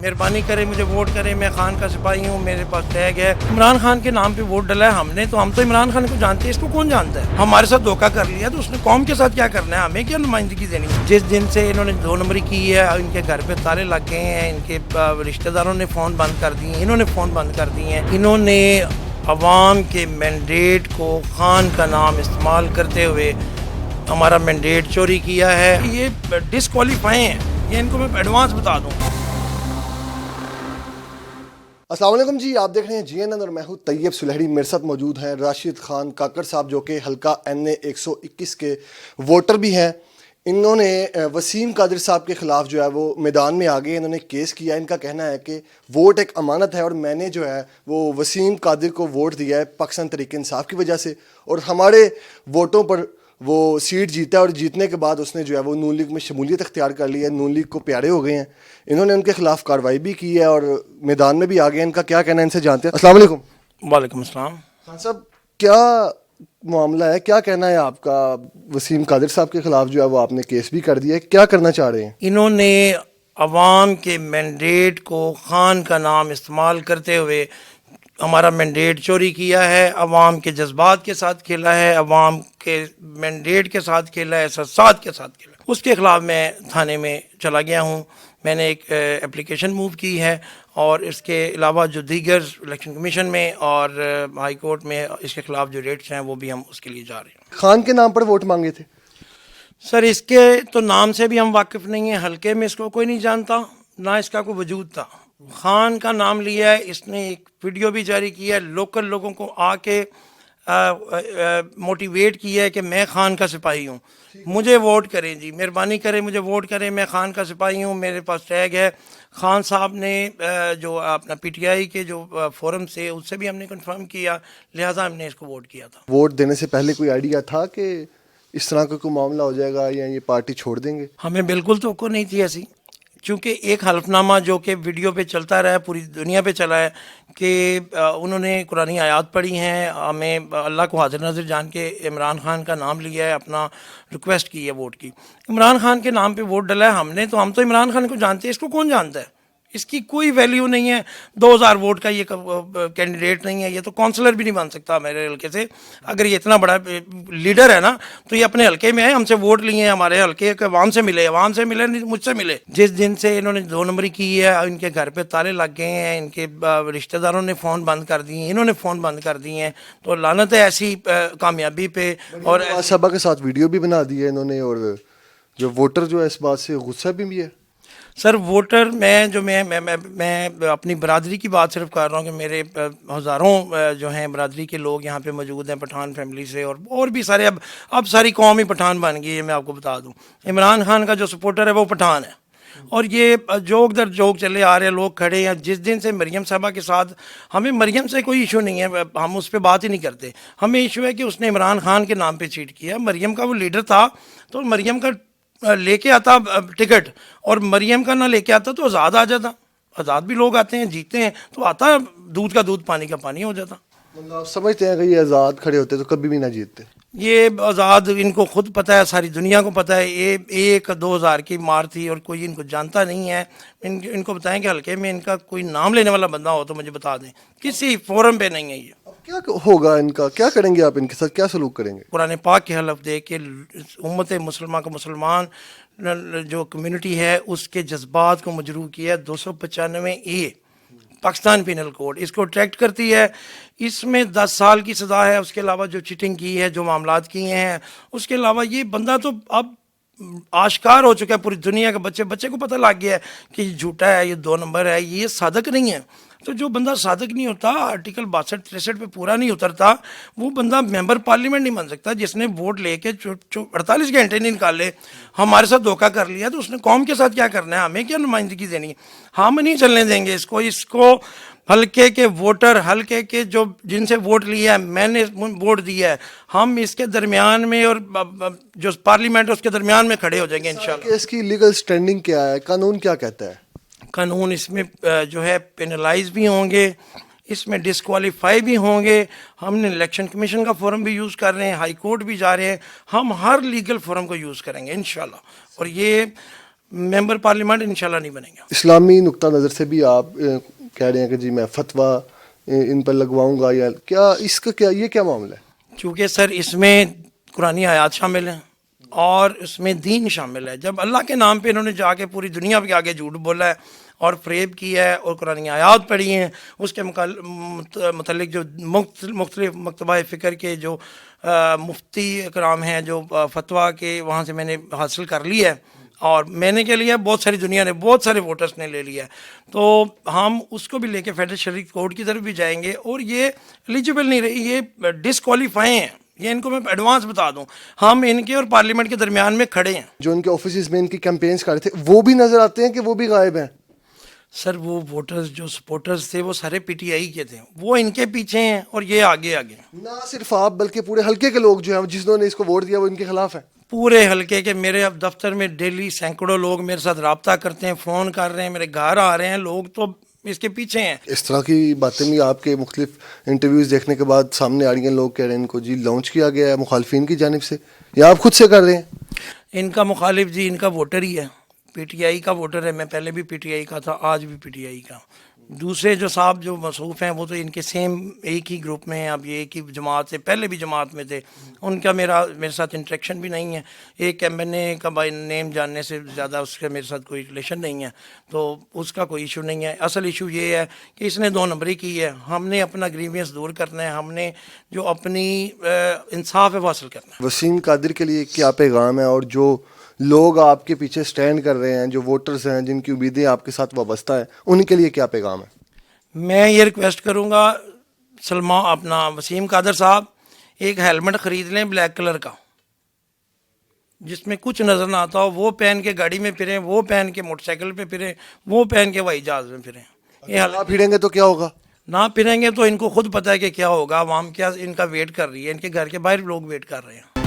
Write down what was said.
مہربانی کرے مجھے ووٹ کرے، میں خان کا سپاہی ہوں، میرے پاس ٹیگ ہے۔ عمران خان کے نام پہ ووٹ ڈلا ہے ہم نے، تو ہم تو عمران خان کو جانتے ہیں، اس کو کون جانتا ہے؟ ہمارے ساتھ دھوکہ کر لیا تو اس نے قوم کے ساتھ کیا کرنا ہے؟ ہمیں کیا نمائندگی دینی ہے؟ جس دن سے انہوں نے 2 نمبری کی ہے، ان کے گھر پہ تالے لگ گئے ہیں، ان کے رشتہ داروں نے فون بند کر دیے، انہوں نے فون بند کر دیے ہیں، انہوں نے عوام کے مینڈیٹ کو خان کا نام استعمال کرتے ہوئے ہمارا مینڈیٹ چوری کیا ہے۔ یہ ڈسکوالیفائی ہیں، یہ ان کو میں ایڈوانس بتا دوں۔ السلام علیکم جی، آپ دیکھ رہے ہیں جی این این اور میں ہوں طیب سلہڑی۔ میرے ساتھ موجود ہیں راشد خان کاکڑ صاحب، جو کہ حلقہ این اے 121 کے ووٹر بھی ہیں۔ انہوں نے وسیم قادر صاحب کے خلاف جو ہے وہ میدان میں آگے انہوں نے کیس کیا۔ ان کا کہنا ہے کہ ووٹ ایک امانت ہے اور میں نے جو ہے وہ وسیم قادر کو ووٹ دیا ہے پاکستان تحریک انصاف کی وجہ سے، اور ہمارے ووٹوں پر وہ سیٹ جیتا ہے، اور جیتنے کے بعد اس نے جو ہے وہ نون لیگ میں شمولیت اختیار کر لی ہے، نون لیگ کو پیارے ہو گئے ہیں۔ انہوں نے ان کے خلاف کارروائی بھی کی ہے اور میدان میں بھی آ گئے ہیں۔ ان کا کیا کہنا ہے، ان سے جانتے ہیں۔ السلام علیکم۔ وعلیکم السلام۔ خان صاحب، کیا معاملہ ہے، کیا کہنا ہے آپ کا؟ وسیم قادر صاحب کے خلاف جو ہے وہ آپ نے کیس بھی کر دیا ہے، کیا کرنا چاہ رہے ہیں؟ انہوں نے عوام کے مینڈیٹ کو خان کا نام استعمال کرتے ہوئے ہمارا مینڈیٹ چوری کیا ہے، عوام کے جذبات کے ساتھ کھیلا ہے، عوام کے مینڈیٹ کے ساتھ کھیلا ہے، احساسات کے ساتھ کھیلا ہے۔ اس کے خلاف میں تھانے میں چلا گیا ہوں، میں نے ایک اپلیکیشن موو کی ہے، اور اس کے علاوہ جو دیگر الیکشن کمیشن میں اور ہائی کورٹ میں اس کے خلاف جو ریٹس ہیں وہ بھی ہم اس کے لیے جا رہے ہیں۔ خان کے نام پر ووٹ مانگے تھے؟ سر، اس کے تو نام سے بھی ہم واقف نہیں ہیں، حلقے میں اس کو کوئی نہیں جانتا، نہ اس کا کوئی وجود تھا۔ خان کا نام لیا ہے، اس نے ایک ویڈیو بھی جاری کیا ہے، لوکل لوگوں کو آ کے موٹیویٹ کیا ہے کہ میں خان کا سپاہی ہوں، مجھے ووٹ کریں جی، مہربانی کریں مجھے ووٹ کریں، میں خان کا سپاہی ہوں، میرے پاس ٹیگ ہے۔ خان صاحب نے جو اپنا پی ٹی آئی کے جو فورم سے اس سے بھی ہم نے کنفرم کیا، لہٰذا ہم نے اس کو ووٹ کیا تھا۔ ووٹ دینے سے پہلے کوئی آئیڈیا تھا کہ اس طرح کا کوئی معاملہ ہو جائے گا یا یہ پارٹی چھوڑ دیں گے؟ ہمیں بالکل توقع نہیں تھی ایسی، چونکہ ایک حلف نامہ جو کہ ویڈیو پہ چلتا رہا ہے، پوری دنیا پہ چلا ہے، کہ انہوں نے قرآنی آیات پڑھی ہیں، ہمیں اللہ کو حاضر ناظر جان کے عمران خان کا نام لیا ہے، اپنا ریکویسٹ کی ہے ووٹ کی۔ عمران خان کے نام پہ ووٹ ڈلا ہے ہم نے، تو ہم تو عمران خان کو جانتے ہیں، اس کو کون جانتا ہے؟ اس کی کوئی ویلیو نہیں ہے، 2000 ووٹ کا یہ کینڈیڈیٹ نہیں ہے، یہ تو کونسلر بھی نہیں بن سکتا میرے حلقے سے۔ اگر یہ اتنا بڑا لیڈر ہے نا، تو یہ اپنے حلقے میں ہے، ہم سے ووٹ لیے ہیں، ہمارے حلقے کے عوام سے ملے، عوام سے ملے نہیں مجھ سے ملے۔ جس دن سے انہوں نے 2 نمبری کی ہے، ان کے گھر پہ تالے لگ گئے ہیں، ان کے رشتہ داروں نے فون بند کر دیے، انہوں نے فون بند کر دیے ہیں، تو لعنت ہے ایسی کامیابی پہ۔ اور صحابہ کے ساتھ ویڈیو بھی بنا دی ہے انہوں نے، اور جو ووٹر جو ہے اس بات سے غصہ بھی ہے۔ سر، ووٹر میں اپنی برادری کی بات صرف کر رہا ہوں کہ میرے ہزاروں جو ہیں برادری کے لوگ یہاں پہ موجود ہیں پٹھان فیملی سے، اور بھی سارے اب ساری قوم ہی پٹھان بن گئی ہے۔ میں آپ کو بتا دوں، عمران خان کا جو سپورٹر ہے وہ پٹھان ہے، اور یہ جوک در جوک چلے آ رہے ہیں، لوگ کھڑے ہیں۔ جس دن سے مریم صاحبہ کے ساتھ، ہمیں مریم سے کوئی ایشو نہیں ہے، ہم اس پہ بات ہی نہیں کرتے، ہمیں ایشو ہے کہ اس نے عمران خان کے نام پہ چیٹ کیا۔ مریم کا وہ لیڈر تھا، تو مریم کا لے کے آتا ٹکٹ، اور مریم کا نہ لے کے آتا تو آزاد آ جاتا۔ آزاد بھی لوگ آتے ہیں، جیتے ہیں، تو آتا دودھ کا دودھ پانی کا پانی ہو جاتا۔ مطلب آپ سمجھتے ہیں کہ یہ آزاد کھڑے ہوتے تو کبھی بھی نہ جیتتے؟ یہ آزاد ان کو خود پتہ ہے، ساری دنیا کو پتہ ہے، یہ 1-2000 کی مار تھی، اور کوئی ان کو جانتا نہیں ہے۔ ان کو بتائیں کہ حلقے میں ان کا کوئی نام لینے والا بندہ ہو تو مجھے بتا دیں، کسی فورم پہ نہیں ہے یہ۔ کیا ہوگا ان کا، کیا کریں گے آپ ان کے ساتھ، کیا سلوک کریں گے؟ قرآن پاک کے حلف دے کے امت مسلمہ کو، مسلمان جو کمیونٹی ہے اس کے جذبات کو مجروح کیا ہے۔ 295A پاکستان پینل کوڈ اس کو ٹریکٹ کرتی ہے، اس میں 10 سال کی سزا ہے۔ اس کے علاوہ جو چیٹنگ کی ہے، جو معاملات کیے ہیں، اس کے علاوہ یہ بندہ تو اب آشکار ہو چکا ہے، پوری دنیا کے بچے کو پتہ لگ گیا ہے کہ یہ جھوٹا ہے، یہ 2 نمبر ہے، یہ صادق نہیں ہے۔ تو جو بندہ صادق نہیں ہوتا، آرٹیکل 62-63 پہ پورا نہیں اترتا، وہ بندہ ممبر پارلیمنٹ نہیں بن سکتا۔ جس نے ووٹ لے کے 48 گھنٹے نہیں نکالے، ہمارے ساتھ دھوکہ کر لیا، تو اس نے قوم کے ساتھ کیا کرنا ہے؟ ہمیں کیا نمائندگی دینی ہے؟ ہم نہیں چلنے دیں گے اس کو حلقے کے ووٹر، حلقے کے جو جن سے ووٹ لیا ہے، میں نے ووٹ دیا ہے، ہم اس کے درمیان میں اور جو پارلیمنٹ اس کے درمیان میں کھڑے ہو جائیں گے انشاءاللہ۔ اس کی لیگل سٹینڈنگ کیا ہے، قانون کیا کہتا ہے؟ قانون اس میں جو ہے پینلائز بھی ہوں گے، اس میں ڈسکوالیفائی بھی ہوں گے۔ ہم نے الیکشن کمیشن کا فورم بھی یوز کر رہے ہیں، ہائی کورٹ بھی جا رہے ہیں، ہم ہر لیگل فورم کو یوز کریں گے انشاءاللہ۔ اور یہ ممبر پارلیمنٹ انشاءاللہ نہیں بنیں گے. اسلامی نقطہ نظر سے بھی آپ کہہ رہے ہیں کہ جی میں فتویٰ ان پر لگواؤں گا، یا کیا اس کا یہ کیا معاملہ ہے؟ چونکہ سر اس میں قرآنی آیات شامل ہیں اور اس میں دین شامل ہے. جب اللہ کے نام پہ انہوں نے جا کے پوری دنیا کے آگے جھوٹ بولا ہے اور فریب کیا ہے اور قرآنی آیات پڑھی ہیں، اس کے متعلق جو مختلف مکتبہ فکر کے جو مفتی اکرام ہیں جو فتویٰ کے وہاں سے میں نے حاصل کر لیا ہے اور میں نے کیا لیا، بہت ساری دنیا نے، بہت سارے ووٹرز نے لے لیا ہے، تو ہم اس کو بھی لے کے فیڈرل شریعت کورٹ کی طرف بھی جائیں گے. اور یہ ایلیجیبل نہیں رہی، یہ ڈسکوالیفائی ہیں. یہ ان کو میں ایڈوانس بتا دوں، ہم ان کے اور پارلیمنٹ کے درمیان میں کھڑے ہیں. جو ان کے آفیسز میں ان کی کیمپینز کر رہے تھے وہ بھی نظر آتے ہیں کہ وہ بھی غائب ہیں؟ سر وہ ووٹرز جو سپورٹرز تھے وہ سارے پی ٹی آئی کے تھے، وہ ان کے پیچھے ہیں اور یہ آگے آگے. نہ صرف آپ بلکہ پورے حلقے کے لوگ جو ہیں جنہوں نے اس کو ووٹ دیا وہ ان کے خلاف ہیں؟ پورے حلقے کے میرے اب دفتر میں ڈیلی سینکڑوں لوگ میرے ساتھ رابطہ کرتے ہیں، فون کر رہے ہیں، میرے گھر آ رہے ہیں، لوگ تو اس کے پیچھے ہیں. اس طرح کی باتیں بھی آپ کے مختلف انٹرویوز دیکھنے کے بعد سامنے آ رہی ہیں، لوگ کہہ رہے ہیں ان کو جی لانچ کیا گیا ہے مخالفین کی جانب سے، یا آپ خود سے کر رہے ہیں؟ ان کا مخالف جی ان کا ووٹر ہی ہے، پی ٹی آئی کا ووٹر ہے. میں پہلے بھی پی ٹی آئی کا تھا، آج بھی پی ٹی آئی کا. دوسرے جو صاحب جو مصروف ہیں وہ تو ان کے سیم ایک ہی گروپ میں ہیں، اب یہ ایک ہی جماعت سے، پہلے بھی جماعت میں تھے. ان کا میرے ساتھ انٹریکشن بھی نہیں ہے. ایک ایم این اے کا بائی نیم جاننے سے زیادہ اس کا میرے ساتھ کوئی ریلیشن نہیں ہے، تو اس کا کوئی ایشو نہیں ہے. اصل ایشو یہ ہے کہ اس نے 2 نمبری کی ہے. ہم نے اپنا گریوینس دور کرنا ہے، ہم نے جو اپنی انصاف ہے وہ حاصل کرنا ہے. وسیم قادر کے لیے کیا پیغام ہے، اور جو لوگ آپ کے پیچھے سٹینڈ کر رہے ہیں، جو ووٹرز ہیں جن کی امیدیں آپ کے ساتھ وابستہ ہیں، ان کے لیے کیا پیغام ہے؟ میں یہ ریکویسٹ کروں گا اپنا وسیم قادر صاحب ایک ہیلمٹ خرید لیں بلیک کلر کا، جس میں کچھ نظر نہ آتا ہو. وہ پہن کے گاڑی میں پھریں، وہ پہن کے موٹر سائیکل پہ پھریں، وہ پہن کے ہوائی جہاز میں پھریں. یہ نہ پھریں گے تو کیا ہوگا؟ نہ پھریں گے تو ان کو خود پتہ ہے کہ کیا ہوگا. عوام کیا ان کا ویٹ کر رہی ہے، ان کے گھر کے باہر لوگ ویٹ کر رہے ہیں.